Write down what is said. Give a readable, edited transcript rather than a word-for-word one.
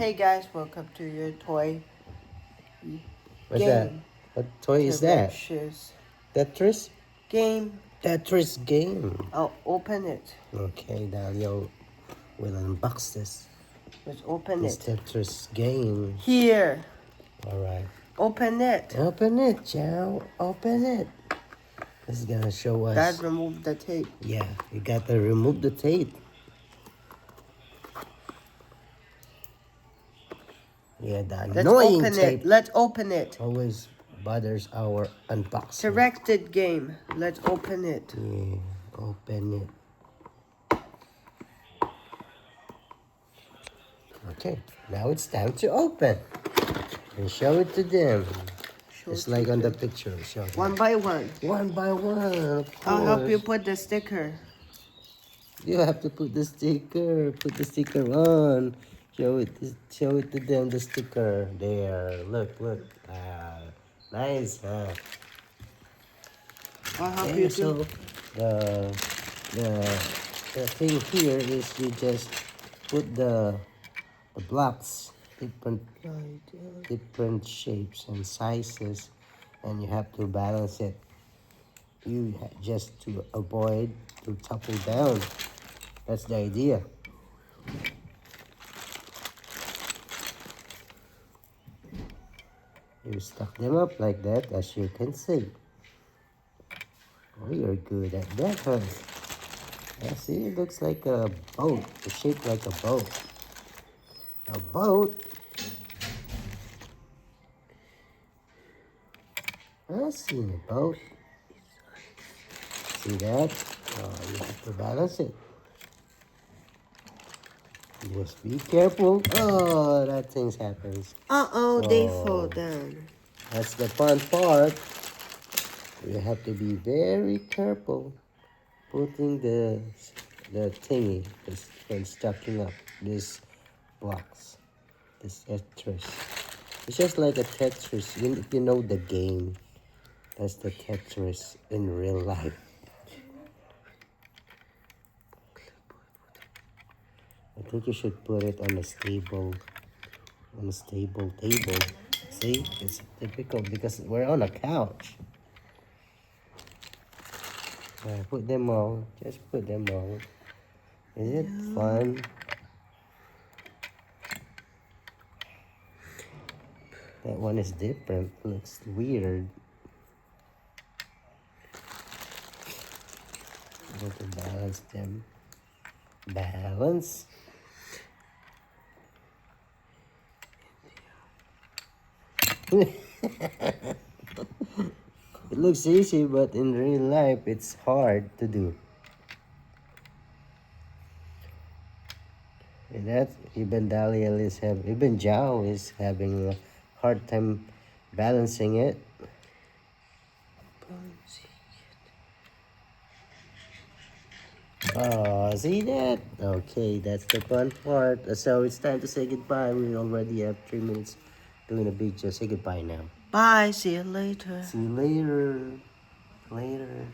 Hey guys, welcome to your toy What's that? game. What toy is that? Directions. Tetris? Game. Tetris game. I'll open it. Okay, Dalio will unbox this. Let's open This it. Tetris game. Here. Alright. Open it. Open it, Jao. Open it. This is gonna show us. Dad, remove the tape. Yeah, you gotta remove the tape. Yeah, the Let's annoying open tape it. Let's open it. always bothers our unboxing. Directed game. Let's open it. Yeah, open it. Okay, now it's time to open and show it to them. Just like on the picture. Show them. One by one. One by one, of course. I'll help you put the sticker. You have to put the sticker. Put the sticker on. Show it to them. The sticker there. Look. Nice, huh? I'll help And you so too. the thing here is you just put the blocks, different shapes and sizes, and you have to balance it. Just to avoid to topple down. That's the idea. You stack them up like that, as you can see. Oh, you're good at that, huh? Yeah, see, it looks like a boat. It's shaped like a boat. A boat? I see a boat. See that? Oh, you have to balance it. Just be careful. Oh, that thing happens. They fall down. That's the fun part. You have to be very careful putting the thingy and stacking up these blocks. This Tetris. It's just like a Tetris. If you know the game, that's the Tetris in real life. I think you should put it on a stable table. See, it's difficult because we're on a couch. Put them all. Just put them all. Is it fun? That one is different. Looks weird. I want to balance them. Balance. It looks easy, but in real life, it's hard to do. And that even Jao is having a hard time balancing it. Oh, see that? Okay, that's the fun part. So it's time to say goodbye. We already have 3 minutes doing a video. Say goodbye now. Bye. See you later. See you later. Later.